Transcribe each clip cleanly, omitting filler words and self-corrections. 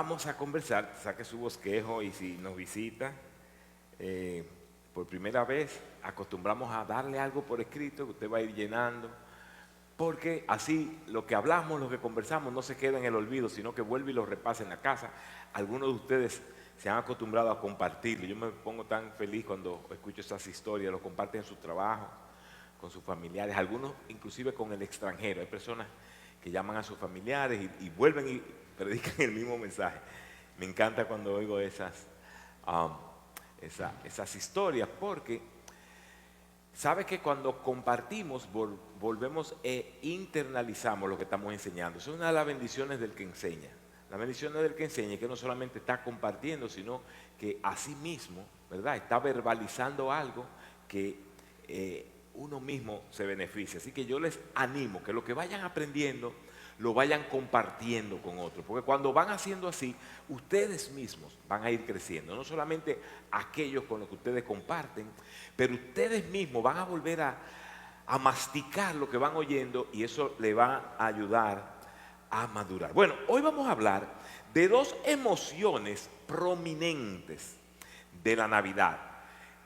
vamos a conversar, saque su bosquejo y si nos visita por primera vez, acostumbramos a darle algo por escrito que usted va a ir llenando, porque así lo que hablamos, lo que conversamos no se queda en el olvido, sino que vuelve y lo repasa en la casa. Algunos de ustedes se han acostumbrado a compartirlo. Yo me pongo tan feliz cuando escucho esas historias, lo comparten en su trabajo, con sus familiares, algunos inclusive con el extranjero. Hay personas que llaman a sus familiares y vuelven y predican el mismo mensaje. Me encanta cuando oigo esas historias, porque sabe que cuando compartimos volvemos e internalizamos lo que estamos enseñando. Esa es una de las bendiciones del que enseña. La bendición del que enseña es que no solamente está compartiendo, sino que a sí mismo, ¿verdad?, está verbalizando algo que uno mismo se beneficia. Así que yo les animo que lo que vayan aprendiendo lo vayan compartiendo con otros, porque cuando van haciendo así, ustedes mismos van a ir creciendo, no solamente aquellos con los que ustedes comparten, pero ustedes mismos van a volver a masticar lo que van oyendo y eso le va a ayudar a madurar. Bueno, hoy vamos a hablar de dos emociones prominentes de la Navidad,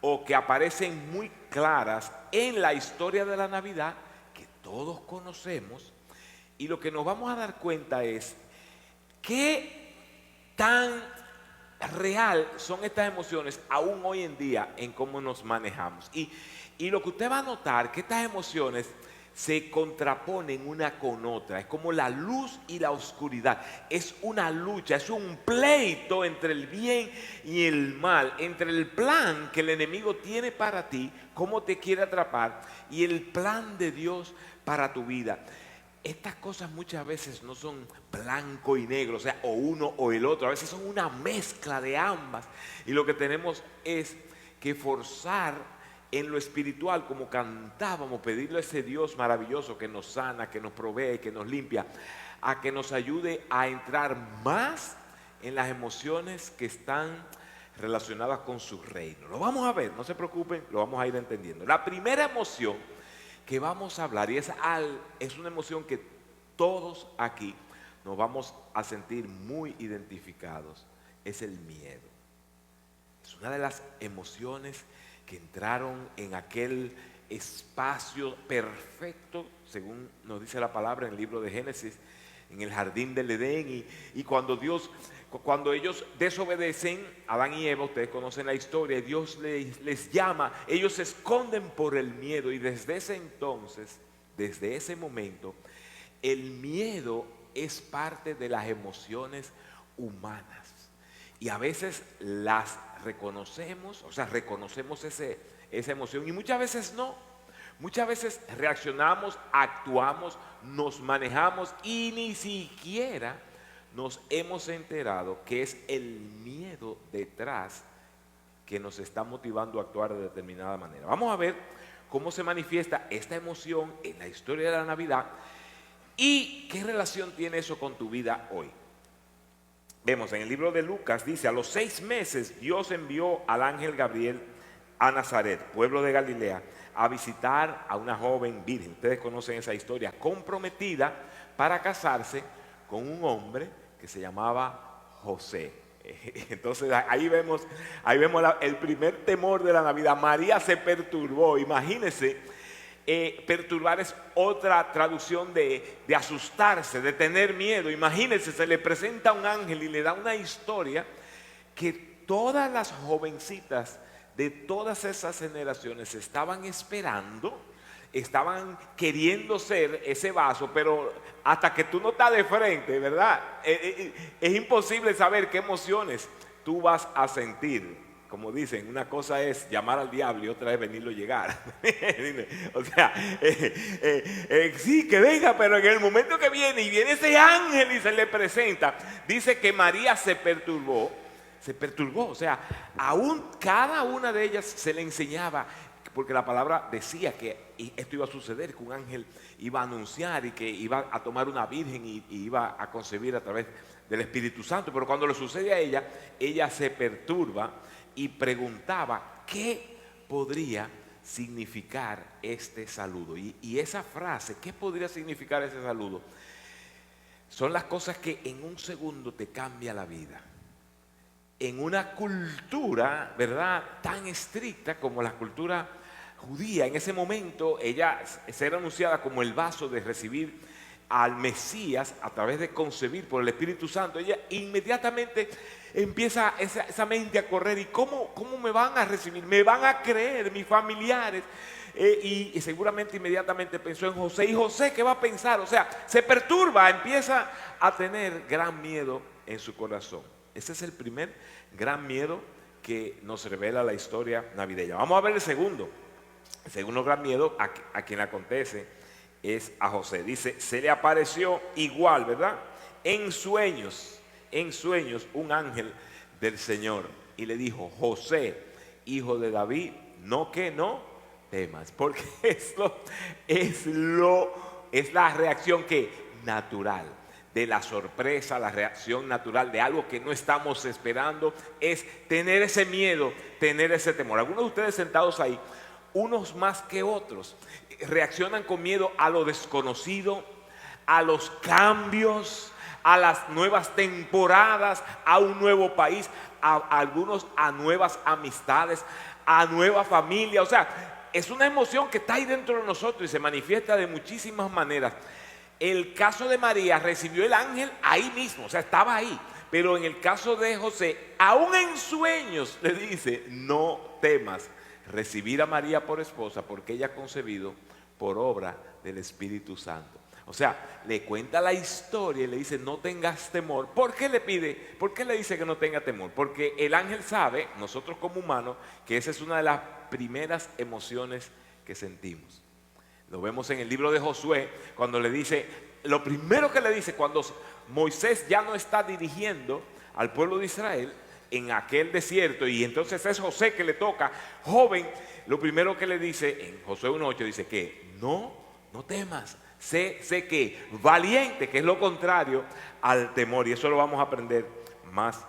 o que aparecen muy claras en la historia de la Navidad, que todos conocemos. Y lo que nos vamos a dar cuenta es qué tan real son estas emociones aún hoy en día en cómo nos manejamos. Y lo que usted va a notar, que estas emociones se contraponen una con otra. Es como la luz y la oscuridad. Es una lucha, es un pleito entre el bien y el mal, entre el plan que el enemigo tiene para ti, cómo te quiere atrapar, y el plan de Dios para tu vida. Estas cosas muchas veces no son blanco y negro, o sea, o uno o el otro. A veces son una mezcla de ambas. Y lo que tenemos es que forzar en lo espiritual, como cantábamos, pedirle a ese Dios maravilloso que nos sana, que nos provee, que nos limpia, a que nos ayude a entrar más en las emociones que están relacionadas con su reino. Lo vamos a ver, no se preocupen, lo vamos a ir entendiendo. La primera emoción que vamos a hablar, y es una emoción que todos aquí nos vamos a sentir muy identificados, es el miedo. Es una de las emociones que entraron en aquel espacio perfecto, según nos dice la palabra en el libro de Génesis, en el jardín del Edén, y cuando ellos desobedecen, Adán y Eva, ustedes conocen la historia, Dios les llama, ellos se esconden por el miedo, y desde ese entonces, desde ese momento, el miedo es parte de las emociones humanas, y a veces las reconocemos, o sea, reconocemos esa emoción, y muchas veces no. Muchas veces reaccionamos, actuamos, nos manejamos y ni siquiera nos hemos enterado que es el miedo detrás que nos está motivando a actuar de determinada manera. Vamos a ver cómo se manifiesta esta emoción en la historia de la Navidad y qué relación tiene eso con tu vida hoy. Vemos en el libro de Lucas, dice: a los 6 meses Dios envió al ángel Gabriel a Nazaret, pueblo de Galilea, a visitar a una joven virgen. Ustedes conocen esa historia, comprometida para casarse con un hombre que se llamaba José. Entonces ahí vemos el primer temor de la Navidad. María se perturbó. Imagínense, perturbar es otra traducción de asustarse, de tener miedo. Imagínense, se le presenta un ángel y le da una historia que todas las jovencitas de todas esas generaciones estaban esperando, estaban queriendo ser ese vaso, pero hasta que tú no estás de frente, ¿verdad? Es imposible saber qué emociones tú vas a sentir. Como dicen, una cosa es llamar al diablo y otra es venirlo a llegar. O sea, sí, que venga, pero en el momento que viene y viene ese ángel y se le presenta, dice que María se perturbó, o sea, aún cada una de ellas se le enseñaba, porque la palabra decía que esto iba a suceder, que un ángel iba a anunciar y que iba a tomar una virgen y iba a concebir a través del Espíritu Santo. Pero cuando le sucede a ella se perturba y preguntaba qué podría significar este saludo. Y esa frase, ¿qué podría significar ese saludo?, son las cosas que en un segundo te cambia la vida. En una cultura, ¿verdad?, tan estricta como la cultura judía, en ese momento ella era anunciada como el vaso de recibir al Mesías a través de concebir por el Espíritu Santo. Ella inmediatamente empieza esa mente a correr. ¿Y cómo me van a recibir? ¿Me van a creer mis familiares? Y seguramente inmediatamente pensó en José. ¿Y José qué va a pensar? O sea, se perturba, empieza a tener gran miedo en su corazón. Ese es el primer gran miedo que nos revela la historia navideña. Vamos a ver el segundo. El segundo gran miedo a quien acontece es a José. Dice, se le apareció igual, ¿verdad?, en sueños un ángel del Señor y le dijo, José, hijo de David, no temas, porque es la reacción natural de la sorpresa, la reacción natural de algo que no estamos esperando, es tener ese miedo, tener ese temor. Algunos de ustedes sentados ahí, unos más que otros, reaccionan con miedo a lo desconocido, a los cambios, a las nuevas temporadas, a un nuevo país, a algunos a nuevas amistades, a nueva familia. O sea, es una emoción que está ahí dentro de nosotros y se manifiesta de muchísimas maneras. El caso de María, recibió el ángel ahí mismo, o sea, estaba ahí. Pero en el caso de José, aún en sueños le dice, no temas recibir a María por esposa, porque ella ha concebido por obra del Espíritu Santo. O sea, le cuenta la historia y le dice, no tengas temor. ¿Por qué le pide? ¿Por qué le dice que no tenga temor? Porque el ángel sabe, nosotros como humanos, que esa es una de las primeras emociones que sentimos. Lo vemos en el libro de Josué, cuando le dice, lo primero que le dice, cuando Moisés ya no está dirigiendo al pueblo de Israel en aquel desierto, y entonces es José que le toca, joven, lo primero que le dice en Josué 1:8, dice que no temas. Sé que valiente, que es lo contrario al temor, y eso lo vamos a aprender más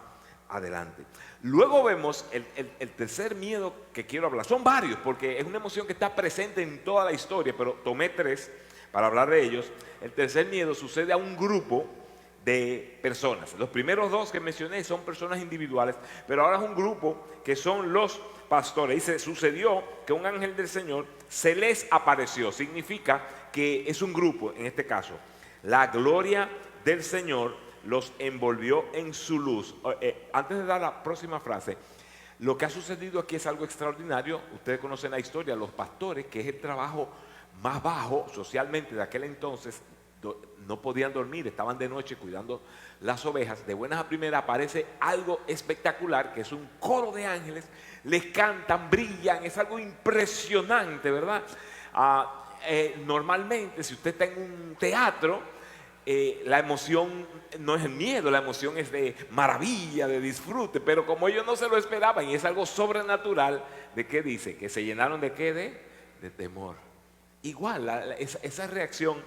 adelante. Luego vemos el tercer miedo que quiero hablar. Son varios, porque es una emoción que está presente en toda la historia, pero tomé 3 para hablar de ellos. El tercer miedo sucede a un grupo de personas. Los primeros 2 que mencioné son personas individuales, pero ahora es un grupo que son los pastores. Dice, sucedió que un ángel del Señor se les apareció. Significa que es un grupo, en este caso. La gloria del Señor los envolvió en su luz. Antes de dar la próxima frase, lo que ha sucedido aquí es algo extraordinario. Ustedes conocen la historia, los pastores, que es el trabajo más bajo socialmente de aquel entonces, no podían dormir, estaban de noche cuidando las ovejas. De buenas a primeras aparece algo espectacular, que es un coro de ángeles, les cantan, brillan, es algo impresionante, ¿verdad? Normalmente, si usted está en un teatro, la emoción no es el miedo, la emoción es de maravilla, de disfrute, pero como ellos no se lo esperaban y es algo sobrenatural, ¿de qué dice? Que se llenaron de ¿qué? De temor. Igual, esa reacción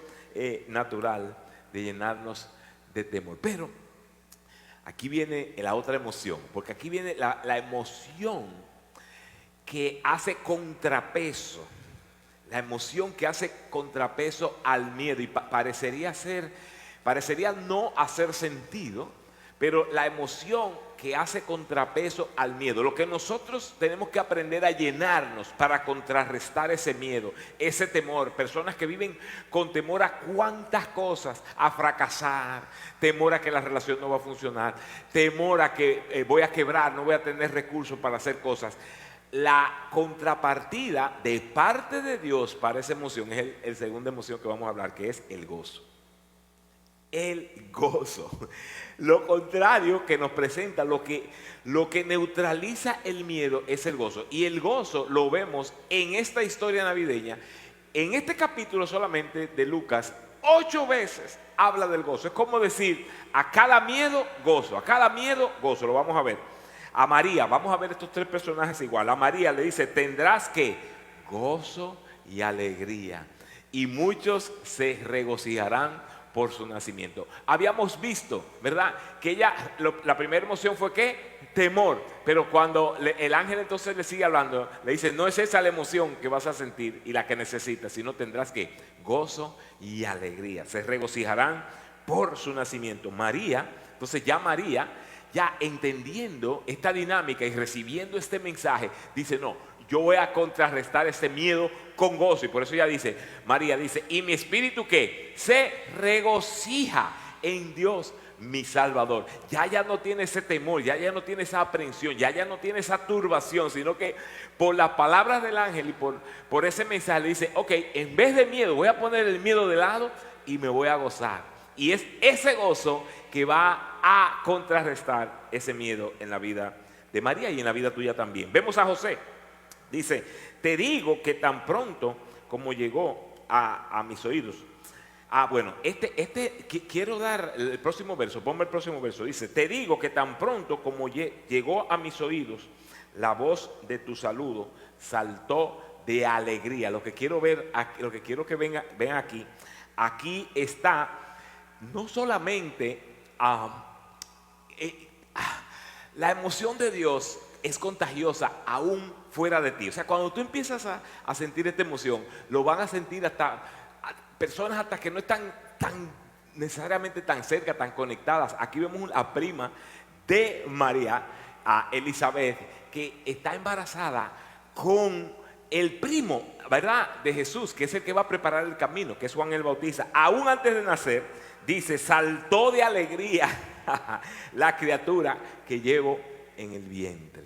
natural de llenarnos de temor. Pero aquí viene la otra emoción, porque aquí viene la emoción que hace contrapeso. La emoción que hace contrapeso al miedo, y parecería no hacer sentido, pero la emoción que hace contrapeso al miedo, lo que nosotros tenemos que aprender a llenarnos para contrarrestar ese miedo, ese temor. Personas que viven con temor a cuántas cosas, a fracasar, temor a que la relación no va a funcionar, temor a que voy a quebrar, no voy a tener recursos para hacer cosas. La contrapartida de parte de Dios para esa emoción es el segunda emoción que vamos a hablar, que es el gozo. El gozo. Lo contrario que nos presenta, lo que neutraliza el miedo es el gozo. Y el gozo lo vemos en esta historia navideña. En este capítulo solamente de Lucas, 8 veces habla del gozo. Es como decir, a cada miedo, gozo. A cada miedo, gozo. Lo vamos a ver. A María, vamos a ver estos 3 personajes igual. A María le dice, tendrás que gozo y alegría, y muchos se regocijarán por su nacimiento. Habíamos visto, ¿verdad?, que ella, la primera emoción fue ¿qué? Temor. Pero cuando el ángel entonces le sigue hablando, le dice, no es esa la emoción que vas a sentir y la que necesitas, sino tendrás que gozo y alegría. Se regocijarán por su nacimiento. María, entonces ya María, ya entendiendo esta dinámica y recibiendo este mensaje, dice, no, yo voy a contrarrestar este miedo con gozo. Y por eso ella dice, María dice, y mi espíritu ¿qué? Se regocija en Dios mi Salvador. Ya no tiene ese temor, ya no tiene esa aprensión, ya no tiene esa turbación, sino que por las palabras del ángel y por ese mensaje le dice, ok, en vez de miedo voy a poner el miedo de lado y me voy a gozar. Y es ese gozo que va a contrarrestar ese miedo en la vida de María y en la vida tuya también. Vemos a José, dice, te digo que tan pronto como llegó a mis oídos. Bueno, quiero dar el próximo verso, ponme el próximo verso. Dice, te digo que tan pronto como llegó a mis oídos la voz de tu saludo, saltó de alegría. Lo que quiero ver, lo que quiero que vean aquí está no solamente la emoción de Dios es contagiosa aún fuera de ti. O sea, cuando tú empiezas a sentir esta emoción, lo van a sentir hasta personas hasta que no están necesariamente tan cerca, tan conectadas. Aquí vemos la prima de María, a Elizabeth, que está embarazada con el primo, ¿verdad?, de Jesús, que es el que va a preparar el camino, que es Juan el Bautista. Aún antes de nacer, dice, saltó de alegría la criatura que llevo en el vientre.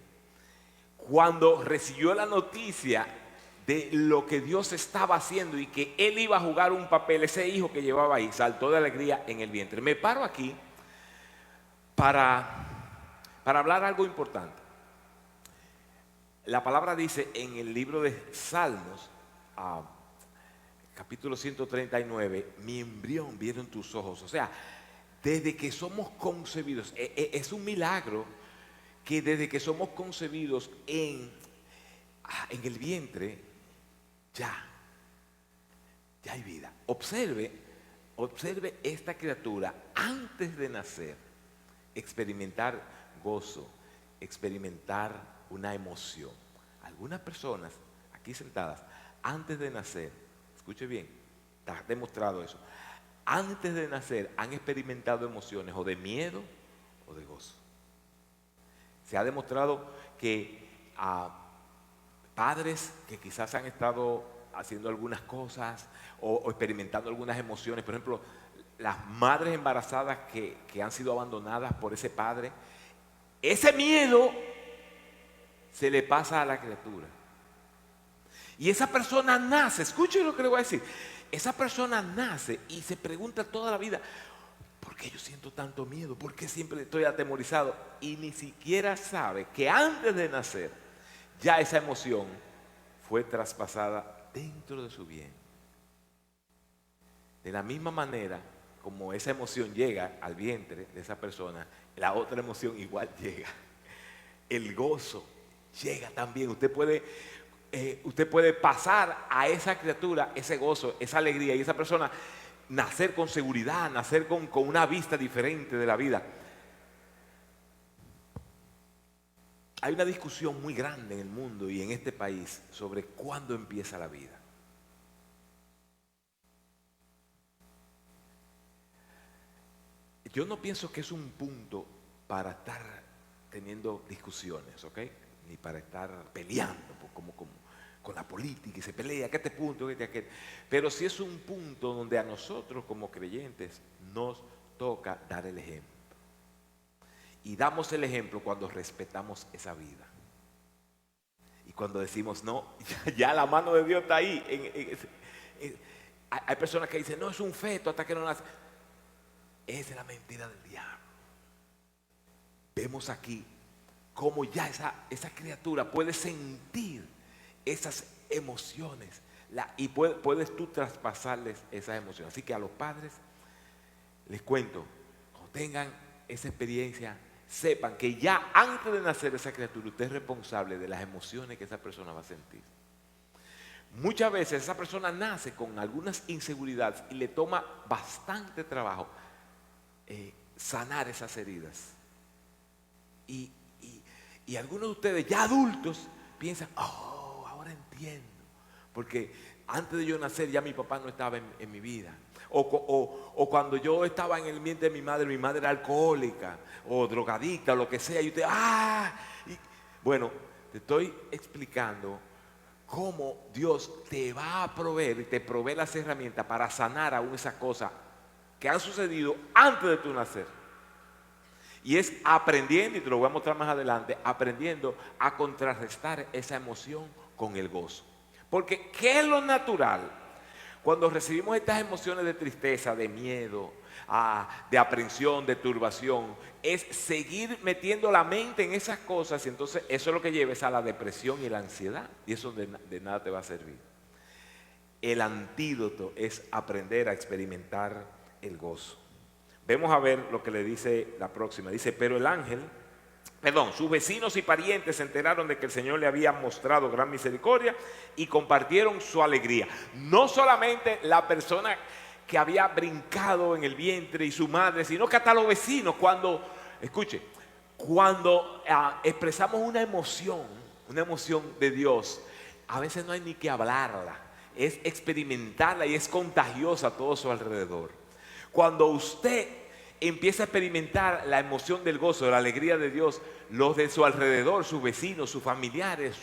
Cuando recibió la noticia de lo que Dios estaba haciendo y que él iba a jugar un papel, ese hijo que llevaba ahí, saltó de alegría en el vientre. Me paro aquí para hablar algo importante. La palabra dice en el libro de Salmos, capítulo 139, mi embrión vieron tus ojos. O sea, desde que somos concebidos, es un milagro que desde que somos concebidos en el vientre, ya hay vida. Observe esta criatura antes de nacer, experimentar gozo, experimentar una emoción. Algunas personas aquí sentadas, antes de nacer, escuche bien, está demostrado eso, antes de nacer han experimentado emociones o de miedo o de gozo. Se ha demostrado que padres que quizás han estado haciendo algunas cosas o experimentando algunas emociones, por ejemplo, las madres embarazadas que han sido abandonadas por ese padre, ese miedo se le pasa a la criatura. Y esa persona nace, escuchen lo que le voy a decir, esa persona nace y se pregunta toda la vida, ¿por qué yo siento tanto miedo? ¿Por qué siempre estoy atemorizado? Y ni siquiera sabe que antes de nacer, ya esa emoción fue traspasada dentro de su vientre. De la misma manera como esa emoción llega al vientre de esa persona, la otra emoción igual llega. El gozo llega también. Usted puede pasar a esa criatura ese gozo, esa alegría, y esa persona nacer con seguridad, nacer con una vista diferente de la vida. Hay una discusión muy grande en el mundo y en este país sobre cuándo empieza la vida. Yo no pienso que es un punto para estar teniendo discusiones, ¿ok? Ni para estar peleando como con la política y se pelea, que este punto, que aquel. Pero sí es un punto donde a nosotros como creyentes nos toca dar el ejemplo. Y damos el ejemplo cuando respetamos esa vida. Y cuando decimos, no, ya la mano de Dios está ahí. Hay personas que dicen, no, es un feto hasta que no nace. Esa es la mentira del diablo. Vemos aquí cómo ya esa criatura puede sentir esas emociones y puedes tú traspasarles esas emociones. Así que a los padres les cuento, cuando tengan esa experiencia, sepan que ya antes de nacer esa criatura, usted es responsable de las emociones que esa persona va a sentir. Muchas veces esa persona nace con algunas inseguridades y le toma bastante trabajo sanar esas heridas. Y algunos de ustedes ya adultos piensan, oh, ahora entiendo. Porque antes de yo nacer ya mi papá no estaba en mi vida. O cuando yo estaba en el vientre de mi madre era alcohólica o drogadicta o lo que sea. Y usted, bueno, te estoy explicando cómo Dios te va a proveer y te provee las herramientas para sanar aún esas cosas que han sucedido antes de tu nacer. Y es aprendiendo, y te lo voy a mostrar más adelante, aprendiendo a contrarrestar esa emoción con el gozo. Porque ¿qué es lo natural? Cuando recibimos estas emociones de tristeza, de miedo, de aprensión, de turbación, es seguir metiendo la mente en esas cosas, y entonces eso es lo que lleva a la depresión y la ansiedad, y eso de nada te va a servir. El antídoto es aprender a experimentar el gozo. Vamos a ver lo que le dice la próxima. Dice, pero sus vecinos y parientes se enteraron de que el Señor le había mostrado gran misericordia y compartieron su alegría. No solamente la persona que había brincado en el vientre y su madre, sino que hasta los vecinos. Cuando expresamos una emoción de Dios, a veces no hay ni que hablarla, es experimentarla y es contagiosa a todo su alrededor. Cuando usted empieza a experimentar la emoción del gozo, de la alegría de Dios, los de su alrededor, sus vecinos, sus familiares,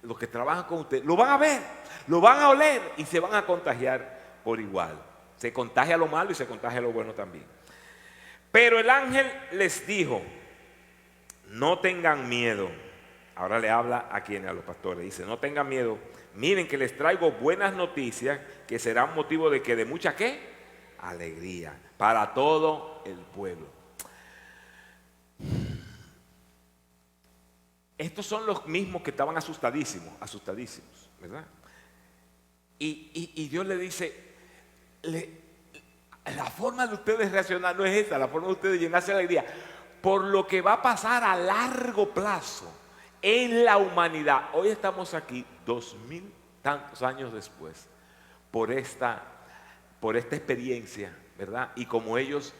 los que trabajan con usted, lo van a ver, lo van a oler y se van a contagiar por igual. Se contagia lo malo y se contagia lo bueno también. Pero el ángel les dijo, no tengan miedo. Ahora le habla a los pastores, dice, no tengan miedo. Miren que les traigo buenas noticias que serán motivo de que de mucha ¿qué? Alegría para todo el pueblo. Estos son los mismos que estaban asustadísimos, ¿verdad? Y Dios le dice, la forma de ustedes reaccionar no es esa, la forma de ustedes llenarse de alegría, por lo que va a pasar a largo plazo en la humanidad. Hoy estamos aquí 2000 tantos años después, por esta experiencia, ¿verdad? Y como ellos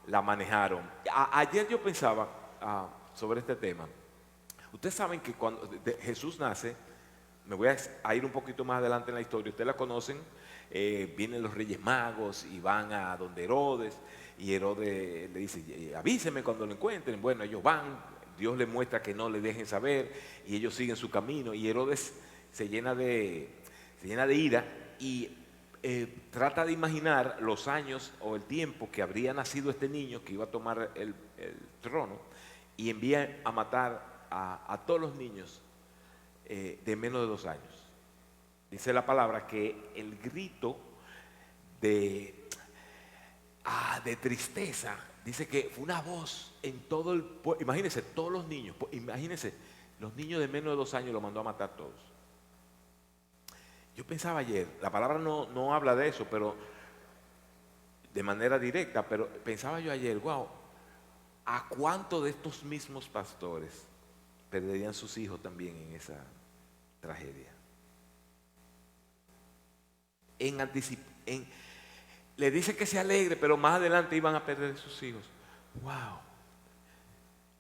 la manejaron. Ayer yo pensaba sobre este tema. Ustedes saben que cuando Jesús nace, me voy a ir un poquito más adelante en la historia, ustedes la conocen, vienen los Reyes Magos y van a donde Herodes, y Herodes le dice, avíseme cuando lo encuentren. Bueno, ellos van, Dios les muestra que no le dejen saber, y ellos siguen su camino, y Herodes se llena de ira, y trata de imaginar los años o el tiempo que habría nacido este niño que iba a tomar el trono, y envía a matar a todos los niños de menos de 2 años. Dice la palabra que el grito de tristeza, dice que fue una voz en todo el pueblo. Imagínense, todos los niños, los niños de menos de 2 años los mandó a matar todos. Yo pensaba ayer, la palabra no habla de eso, pero de manera directa, pero pensaba yo ayer, wow, ¿a cuántos de estos mismos pastores perderían sus hijos también en esa tragedia? Le dice que se alegre, pero más adelante iban a perder sus hijos.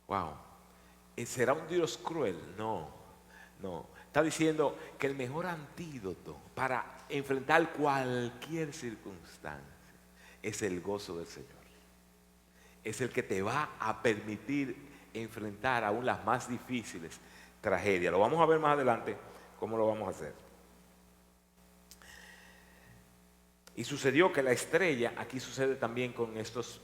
Wow. ¿Será un Dios cruel? No. Está diciendo que el mejor antídoto para enfrentar cualquier circunstancia es el gozo del Señor. Es el que te va a permitir enfrentar aún las más difíciles tragedias. Lo vamos a ver más adelante cómo lo vamos a hacer. Y sucedió que la estrella, aquí sucede también con estos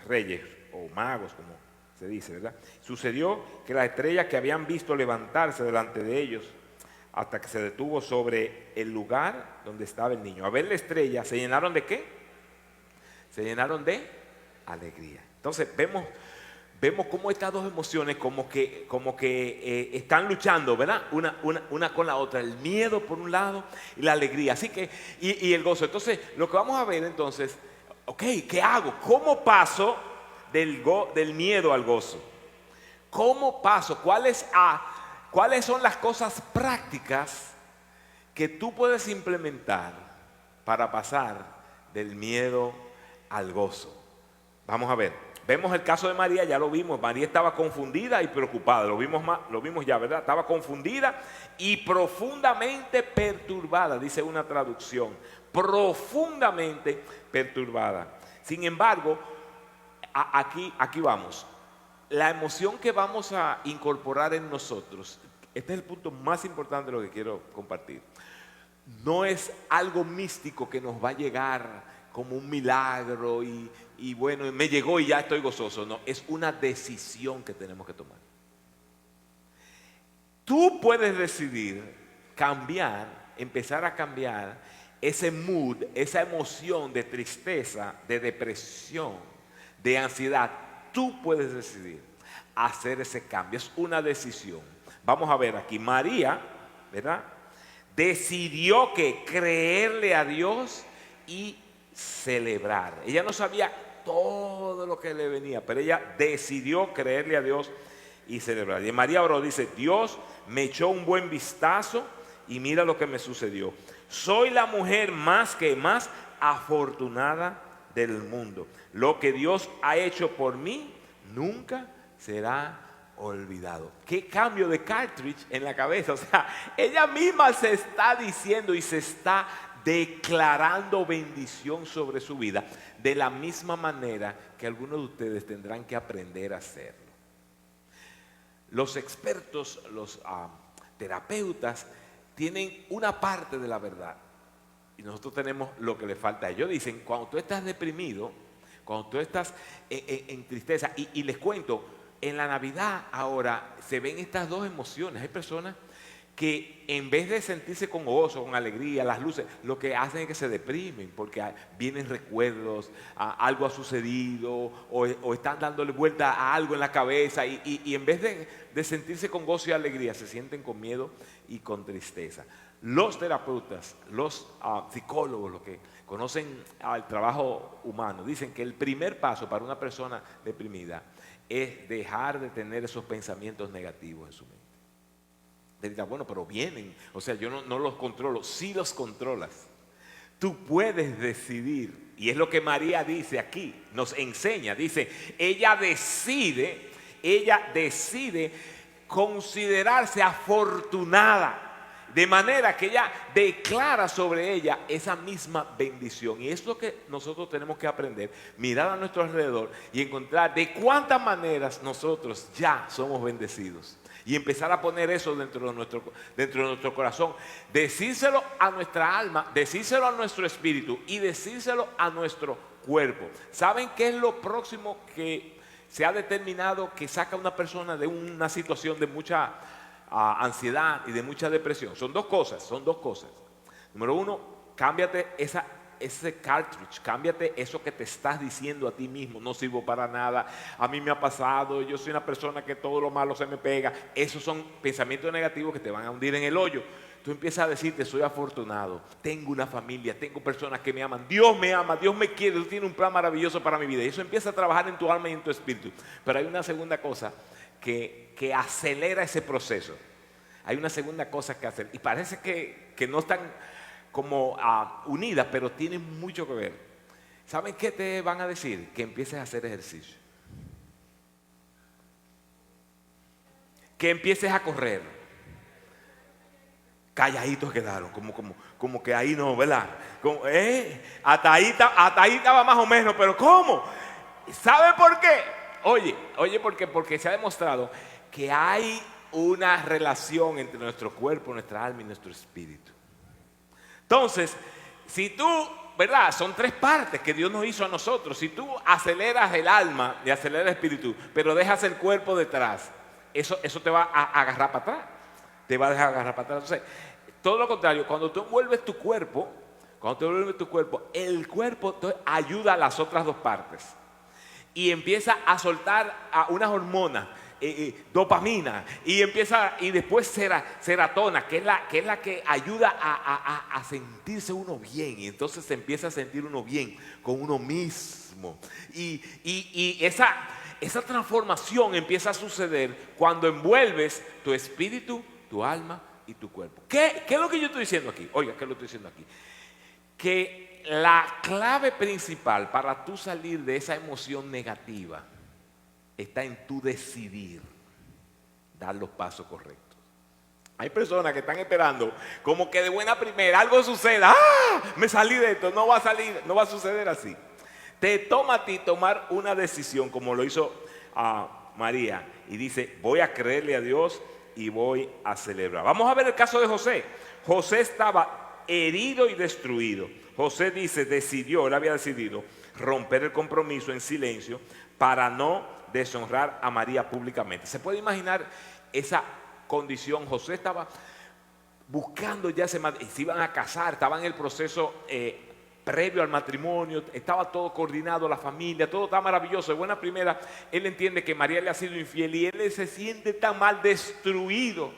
reyes o magos, como se dice, ¿verdad? Sucedió que la estrella que habían visto levantarse delante de ellos hasta que se detuvo sobre el lugar donde estaba el niño. A ver la estrella, ¿se llenaron de qué? Se llenaron de alegría. Entonces vemos cómo estas dos emociones como que están luchando, ¿verdad? Una con la otra, el miedo por un lado y la alegría. Así que, y el gozo. Entonces, lo que vamos a ver entonces, ¿qué hago? ¿Cómo paso del miedo al gozo? ¿Cómo paso? ¿Cuáles son las cosas prácticas que tú puedes implementar para pasar del miedo al gozo? Vamos a ver. Vemos el caso de María, ya lo vimos. María estaba confundida y preocupada. Lo vimos ya, ¿verdad? Estaba confundida y profundamente perturbada, dice una traducción. Profundamente perturbada. Sin embargo, aquí vamos. La emoción que vamos a incorporar en nosotros, este es el punto más importante de lo que quiero compartir. No es algo místico que nos va a llegar como un milagro y bueno, me llegó y ya estoy gozoso. No, es una decisión que tenemos que tomar. Tú puedes decidir cambiar, empezar a cambiar ese mood, esa emoción de tristeza, de depresión, de ansiedad. Tú puedes decidir hacer ese cambio. Es una decisión. Vamos a ver aquí, María, ¿verdad? Decidió que creerle a Dios y celebrar. Ella no sabía todo lo que le venía, pero ella decidió creerle a Dios y celebrar. Y María oró, dice, Dios me echó un buen vistazo y mira lo que me sucedió. Soy la mujer más afortunada del mundo. Lo que Dios ha hecho por mí nunca será olvidado. Qué cambio de cartridge en la cabeza. O sea, ella misma se está diciendo y se está declarando bendición sobre su vida, de la misma manera que algunos de ustedes tendrán que aprender a hacerlo. Los expertos, los terapeutas, tienen una parte de la verdad y nosotros tenemos lo que le falta a ellos. Dicen, cuando tú estás deprimido, cuando tú estás en tristeza, y les cuento, en la Navidad ahora se ven estas dos emociones. Hay personas que en vez de sentirse con gozo, con alegría, las luces, lo que hacen es que se deprimen porque vienen recuerdos, algo ha sucedido o están dándole vuelta a algo en la cabeza y en vez de sentirse con gozo y alegría, se sienten con miedo y con tristeza. Los terapeutas, los psicólogos, los que conocen el trabajo humano, dicen que el primer paso para una persona deprimida es dejar de tener esos pensamientos negativos en su mente. Te dirá, bueno, pero vienen, o sea, yo no los controlo. Sí los controlas. Tú puedes decidir, y es lo que María dice aquí, nos enseña, dice, ella decide considerarse afortunada, de manera que ella declara sobre ella esa misma bendición. Y es lo que nosotros tenemos que aprender, mirar a nuestro alrededor y encontrar de cuántas maneras nosotros ya somos bendecidos. Y empezar a poner eso dentro de nuestro corazón. Decírselo a nuestra alma, decírselo a nuestro espíritu y decírselo a nuestro cuerpo. ¿Saben qué es lo próximo que se ha determinado que saca a una persona de una situación de mucha ansiedad y de mucha depresión? Son dos cosas. Número uno, cámbiate ese cartridge, cámbiate eso que te estás diciendo a ti mismo, no sirvo para nada, a mí me ha pasado, yo soy una persona que todo lo malo se me pega. Esos son pensamientos negativos que te van a hundir en el hoyo. Tú empiezas a decirte, soy afortunado, tengo una familia, tengo personas que me aman, Dios me ama, Dios me quiere, Dios tiene un plan maravilloso para mi vida. Y eso empieza a trabajar en tu alma y en tu espíritu. Pero hay una segunda cosa que acelera ese proceso. Hay una segunda cosa que hacer y parece que no están como unidas, pero tienen mucho que ver. ¿Saben qué te van a decir? Que empieces a hacer ejercicio, que empieces a correr. Calladitos quedaron, como que ahí no, ¿verdad? Hasta ahí estaba más o menos, pero ¿cómo? ¿Sabe por qué? Oye, ¿por qué? Porque se ha demostrado que hay una relación entre nuestro cuerpo, nuestra alma y nuestro espíritu. Entonces, si tú, ¿verdad? Son tres partes que Dios nos hizo a nosotros. Si tú aceleras el alma y aceleras el espíritu, pero dejas el cuerpo detrás, eso te va a agarrar para atrás. Te va a dejar agarrar para atrás. Entonces, todo lo contrario, cuando tú envuelves tu cuerpo, el cuerpo ayuda a las otras dos partes. Y empieza a soltar unas hormonas, dopamina, y después serotonina, que es la que ayuda a sentirse uno bien. Y entonces se empieza a sentir uno bien con uno mismo. Y esa transformación empieza a suceder cuando envuelves tu espíritu, tu alma y tu cuerpo. ¿Qué es lo que yo estoy diciendo aquí? Oiga, ¿qué es lo que estoy diciendo aquí? Que la clave principal para tú salir de esa emoción negativa está en tu decidir dar los pasos correctos. Hay personas que están esperando como que de buena primera algo suceda. ¡Ah! Me salí de esto. No va a salir, no va a suceder así. Te toma a ti tomar una decisión como lo hizo María y dice, voy a creerle a Dios y voy a celebrar. Vamos a ver el caso de José. José estaba herido y destruido. José dice, él había decidido romper el compromiso en silencio para no deshonrar a María públicamente. ¿Se puede imaginar esa condición? José estaba buscando ya se iban a casar, estaba en el proceso previo al matrimonio, estaba todo coordinado, la familia, todo está maravilloso. De buena primera, él entiende que María le ha sido infiel y él se siente tan mal, destruido,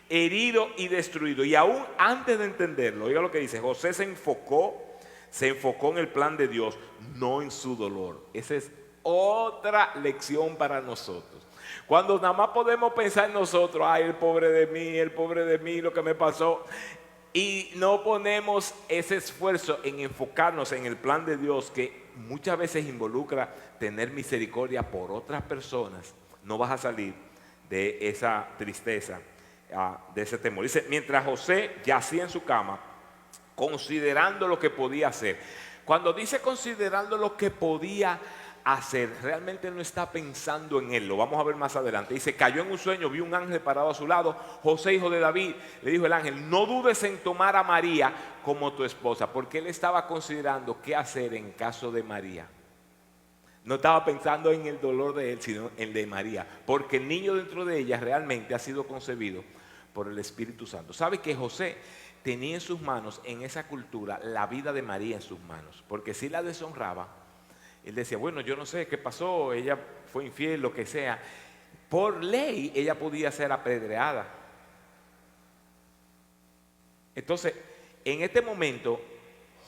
herido y destruido. Y aún antes de entenderlo, oiga lo que dice, José se enfocó en el plan de Dios, no en su dolor. Esa es otra lección para nosotros. Cuando nada más podemos pensar en nosotros, ay, el pobre de mí, lo que me pasó, y no ponemos ese esfuerzo en enfocarnos en el plan de Dios, que muchas veces involucra tener misericordia por otras personas, no vas a salir de esa tristeza, de ese temor. Dice, mientras José yacía en su cama, considerando lo que podía hacer. Cuando dice considerando lo que podía hacer, realmente no está pensando en él. Lo vamos a ver más adelante. Dice, cayó en un sueño, vio un ángel parado a su lado. José, hijo de David, le dijo el ángel, no dudes en tomar a María como tu esposa, porque él estaba considerando qué hacer en caso de María. No estaba pensando en el dolor de él, sino en el de María, porque el niño dentro de ella realmente ha sido concebido por el Espíritu Santo. ¿Sabe que José tenía en sus manos, en esa cultura, la vida de María en sus manos? Porque si la deshonraba, él decía, bueno, yo no sé qué pasó, ella fue infiel, lo que sea. Por ley, ella podía ser apedreada. Entonces, en este momento,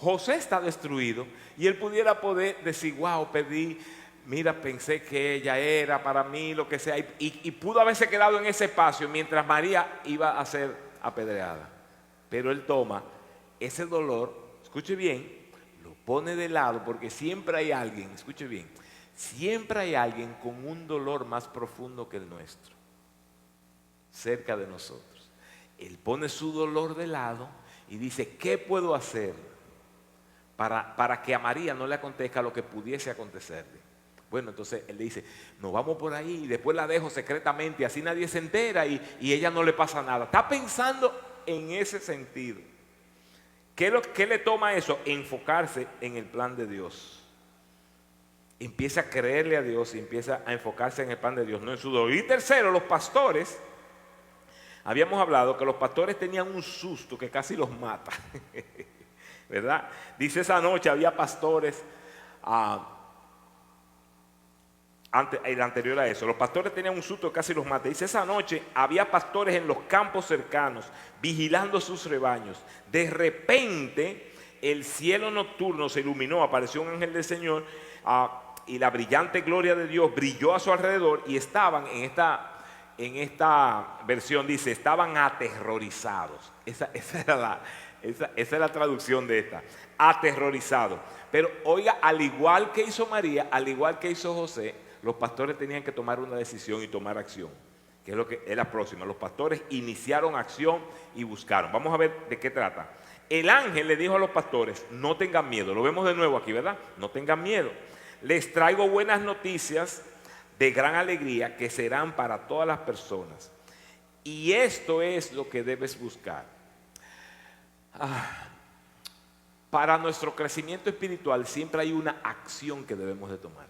José está destruido y él pudiera poder decir, wow, perdí, mira, pensé que ella era para mí, lo que sea. Y pudo haberse quedado en ese espacio mientras María iba a ser apedreada. Pero él toma ese dolor, escuche bien, pone de lado, porque siempre hay alguien, escuche bien, siempre hay alguien con un dolor más profundo que el nuestro, cerca de nosotros. Él pone su dolor de lado y dice, ¿qué puedo hacer para que a María no le acontezca lo que pudiese acontecerle? Bueno, entonces él le dice, nos vamos por ahí y después la dejo secretamente, así nadie se entera y ella no le pasa nada. Está pensando en ese sentido. ¿Qué le toma eso? Enfocarse en el plan de Dios. Empieza a creerle a Dios y empieza a enfocarse en el plan de Dios, no en su dolor. Y tercero, los pastores. Habíamos hablado que los pastores tenían un susto que casi los mata. ¿Verdad? Dice, esa noche había pastores, el anterior a eso, los pastores tenían un susto que casi los mata. Dice, esa noche había pastores en los campos cercanos, vigilando sus rebaños. De repente, el cielo nocturno se iluminó, apareció un ángel del Señor, y la brillante gloria de Dios brilló a su alrededor, y estaban en esta versión, dice, estaban aterrorizados. Esa es la traducción de esta, aterrorizados. Pero oiga, al igual que hizo María, al igual que hizo José, los pastores tenían que tomar una decisión y tomar acción, que es lo que es la próxima. Los pastores iniciaron acción y buscaron. Vamos a ver de qué trata. El ángel le dijo a los pastores, no tengan miedo. Lo vemos de nuevo aquí, ¿verdad? No tengan miedo. Les traigo buenas noticias de gran alegría que serán para todas las personas. Y esto es lo que debes buscar. Para nuestro crecimiento espiritual siempre hay una acción que debemos de tomar.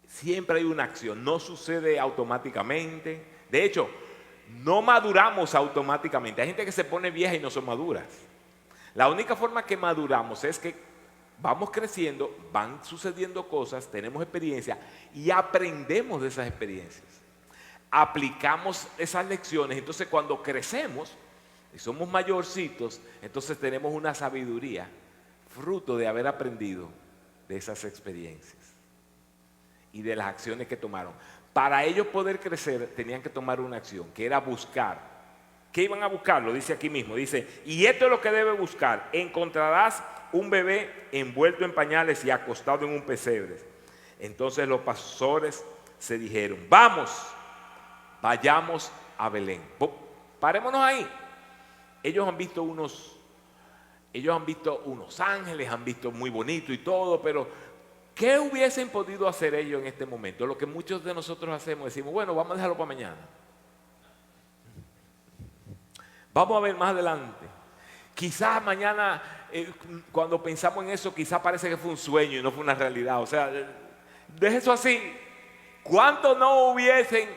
Siempre hay una acción, no sucede automáticamente. De hecho, no maduramos automáticamente. Hay gente que se pone vieja y no son maduras. La única forma que maduramos es que vamos creciendo, van sucediendo cosas, tenemos experiencia y aprendemos de esas experiencias. Aplicamos esas lecciones. Entonces, cuando crecemos y somos mayorcitos, entonces tenemos una sabiduría, fruto de haber aprendido de esas experiencias y de las acciones que tomaron. Para ellos poder crecer, tenían que tomar una acción, que era buscar. ¿Qué iban a buscar? Lo dice aquí mismo. Dice, y esto es lo que debe buscar. Encontrarás un bebé envuelto en pañales y acostado en un pesebre. Entonces los pastores se dijeron, vamos, vayamos a Belén. Parémonos ahí. Ellos han visto unos ángeles, han visto muy bonito y todo, pero ¿qué hubiesen podido hacer ellos en este momento? Lo que muchos de nosotros hacemos, decimos, bueno, vamos a dejarlo para mañana. Vamos a ver más adelante. Quizás mañana, cuando pensamos en eso, quizás parece que fue un sueño y no fue una realidad. O sea, deje eso así. ¿Cuántos no hubiesen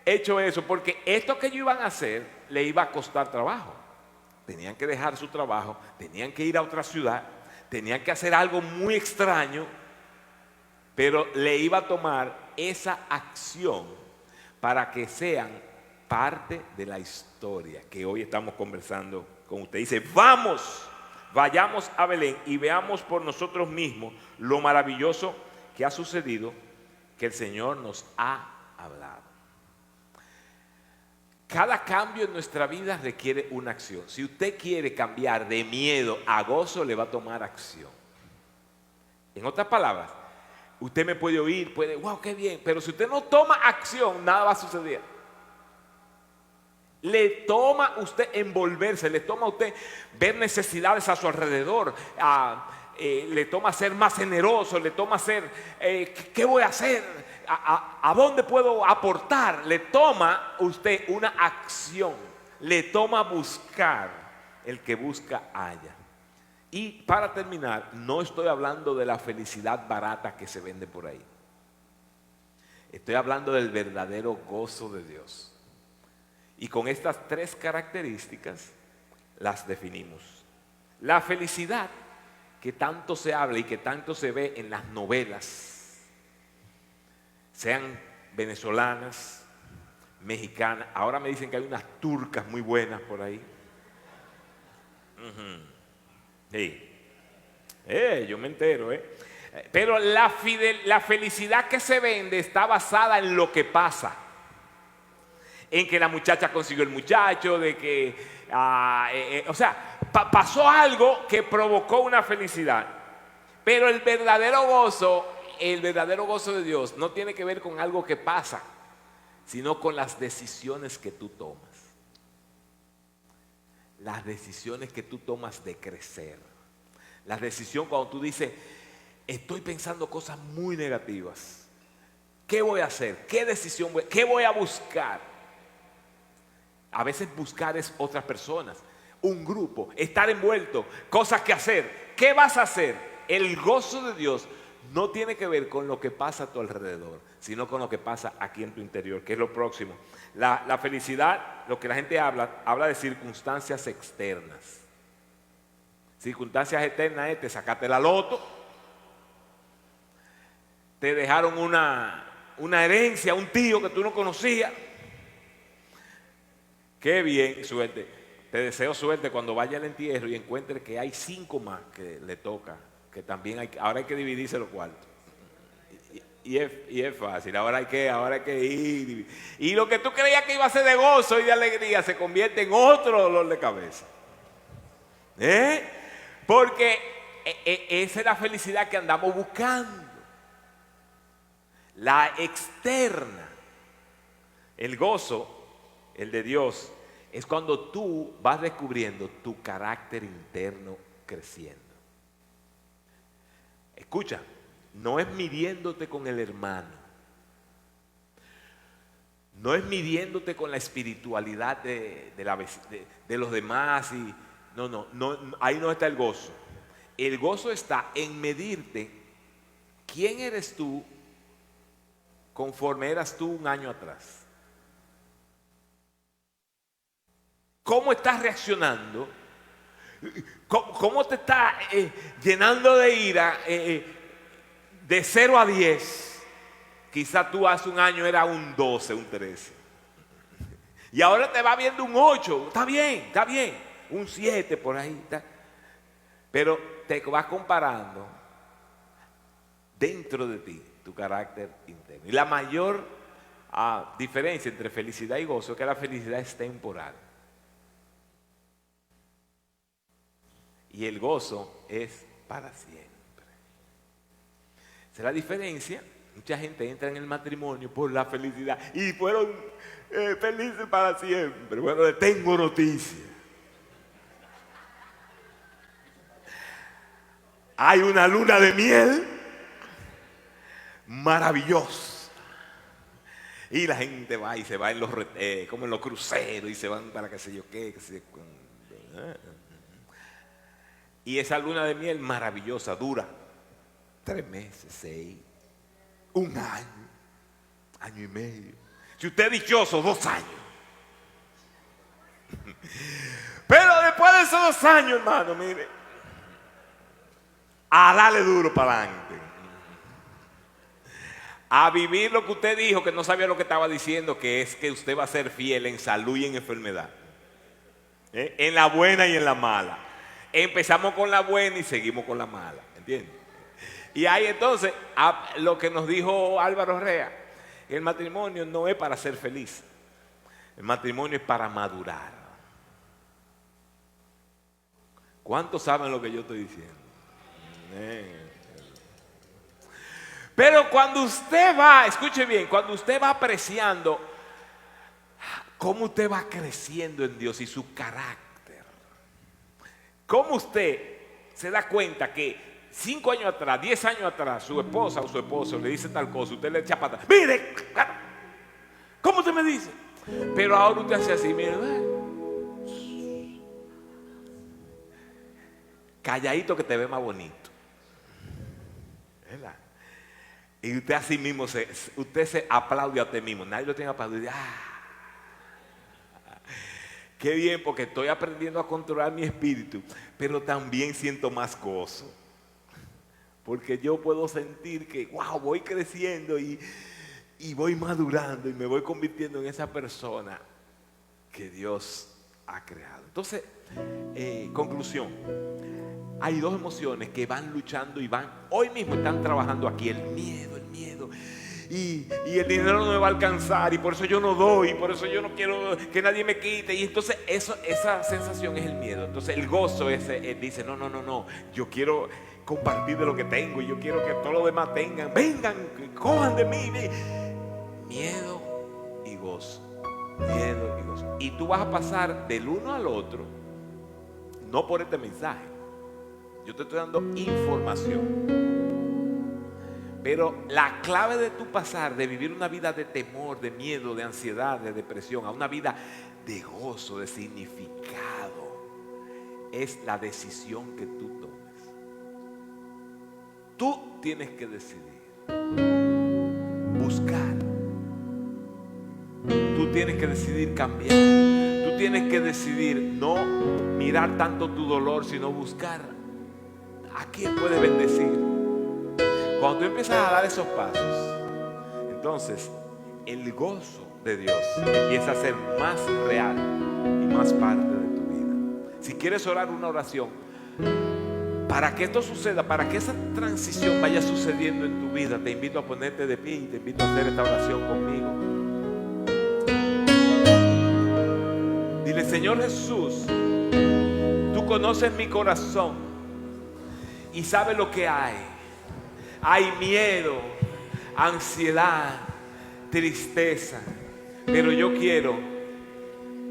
hecho eso? Porque esto que ellos iban a hacer le iba a costar trabajo. Tenían que dejar su trabajo, tenían que ir a otra ciudad, tenían que hacer algo muy extraño, pero le iba a tomar esa acción para que sean parte de la historia que hoy estamos conversando con usted. Dice, vayamos a Belén y veamos por nosotros mismos lo maravilloso que ha sucedido, que el Señor nos ha hablado. Cada cambio en nuestra vida requiere una acción. Si usted quiere cambiar de miedo a gozo, le va a tomar acción. En otras palabras, usted me puede oír, wow, qué bien, pero si usted no toma acción, nada va a suceder. Le toma a usted envolverse, le toma a usted ver necesidades a su alrededor, le toma ser más generoso, le toma ser, ¿qué voy a hacer? ¿A dónde puedo aportar? Le toma a usted una acción, le toma buscar, el que busca halla. Y para terminar, no estoy hablando de la felicidad barata que se vende por ahí. Estoy hablando del verdadero gozo de Dios. Y con estas tres características las definimos. La felicidad que tanto se habla y que tanto se ve en las novelas, sean venezolanas, mexicanas, ahora me dicen que hay unas turcas muy buenas por ahí. Sí. Yo me entero, Pero la felicidad que se vende está basada en lo que pasa. En que la muchacha consiguió el muchacho, de que, pasó algo que provocó una felicidad. Pero el verdadero gozo de Dios no tiene que ver con algo que pasa, sino con las decisiones que tú tomas. Las decisiones que tú tomas de crecer. La decisión cuando tú dices, estoy pensando cosas muy negativas. ¿Qué voy a hacer? ¿Qué voy a buscar? A veces buscar es otras personas, un grupo, estar envuelto, cosas que hacer. ¿Qué vas a hacer? El gozo de Dios no tiene que ver con lo que pasa a tu alrededor, sino con lo que pasa aquí en tu interior, que es lo próximo. La felicidad, lo que la gente habla de circunstancias externas. Circunstancias externas te sacaste la loto, te dejaron una herencia, un tío que tú no conocías. Qué bien, suerte. Te deseo suerte cuando vaya al entierro y encuentre que hay 5 más que le toca, que también ahora hay que dividirse los cuartos. Y es fácil, ahora hay que ir. Y lo que tú creías que iba a ser de gozo y de alegría se convierte en otro dolor de cabeza. Porque esa es la felicidad que andamos buscando. La externa. El gozo, el de Dios, es cuando tú vas descubriendo tu carácter interno creciendo. Escucha, no es midiéndote con el hermano, no es midiéndote con la espiritualidad de los demás. No, ahí no está el gozo. El gozo está en medirte quién eres tú conforme eras tú un año atrás. ¿Cómo estás reaccionando? ¿Cómo te está llenando de ira? De 0 a 10. Quizá tú hace un año era un 12, un 13. Y ahora te va viendo un 8. Está bien. Un 7 por ahí. Pero te vas comparando dentro de ti, tu carácter interno. Y la mayor diferencia entre felicidad y gozo es que la felicidad es temporal. Y el gozo es para siempre. Esa es la diferencia. Mucha gente entra en el matrimonio por la felicidad y fueron felices para siempre. Bueno, les tengo noticias. Hay una luna de miel maravillosa. Y la gente va y se va en los, como en los cruceros y se van para qué sé yo qué. Y esa luna de miel maravillosa dura 3 meses, 6, 1 año, año y medio. Si usted es dichoso, 2 años. Pero después de esos 2 años, hermano, mire, a darle duro para adelante. A vivir lo que usted dijo, que no sabía lo que estaba diciendo, que es que usted va a ser fiel en salud y en enfermedad. En la buena y en la mala. Empezamos con la buena y seguimos con la mala, ¿entiendes? Y ahí entonces, lo que nos dijo Álvaro Rea, el matrimonio no es para ser feliz. El matrimonio es para madurar. ¿Cuántos saben lo que yo estoy diciendo? Pero cuando usted va, escuche bien, cuando usted va apreciando cómo usted va creciendo en Dios y su carácter, cómo usted se da cuenta que 5 años atrás, 10 años atrás, su esposa o su esposo le dice tal cosa, usted le echa patada. Mire, ¿cómo usted me dice? Pero ahora usted hace así, mire, calladito que te ve más bonito. ¿Verdad? Y usted así mismo, usted se aplaude a usted mismo. Nadie lo tiene que aplaudir. Qué bien, porque estoy aprendiendo a controlar mi espíritu, pero también siento más gozo. Porque yo puedo sentir que, wow, voy creciendo y voy madurando y me voy convirtiendo en esa persona que Dios ha creado. Entonces, conclusión. Hay 2 emociones que van luchando y hoy mismo están trabajando aquí. El miedo. Y el dinero no me va a alcanzar y por eso yo no doy, y por eso yo no quiero que nadie me quite. Y entonces esa sensación es el miedo. Entonces el gozo él dice, no, yo quiero compartir de lo que tengo y yo quiero que todos los demás tengan. Vengan, cojan de mí. Miedo y gozo. Miedo y gozo. Y tú vas a pasar del uno al otro, no por este mensaje. Yo te estoy dando información. Pero la clave de tu pasar, de vivir una vida de temor, de miedo, de ansiedad, de depresión, a una vida de gozo, de significado, es la decisión que tú tomes. Tú tienes que decidir. Buscar. Tú tienes que decidir cambiar. Tú tienes que decidir no mirar tanto tu dolor, sino buscar a quién puede bendecir. Cuando tú empiezas a dar esos pasos, entonces el gozo de Dios empieza a ser más real y más parte de tu vida. Si quieres orar una oración, para que esto suceda, para que esa transición vaya sucediendo en tu vida, te invito a ponerte de pie y te invito a hacer esta oración conmigo. Dile, Señor Jesús, tú conoces mi corazón y sabes lo que hay. Hay miedo, ansiedad, tristeza, pero yo quiero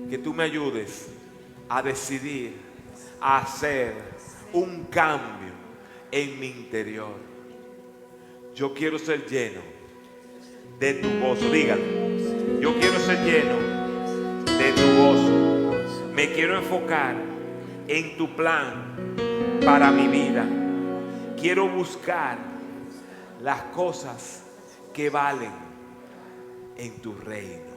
que tú me ayudes a decidir, a hacer un cambio en mi interior. Yo quiero ser lleno de tu gozo. Dígalo, yo quiero ser lleno de tu gozo. Me quiero enfocar en tu plan para mi vida. Quiero buscar las cosas que valen en tu reino.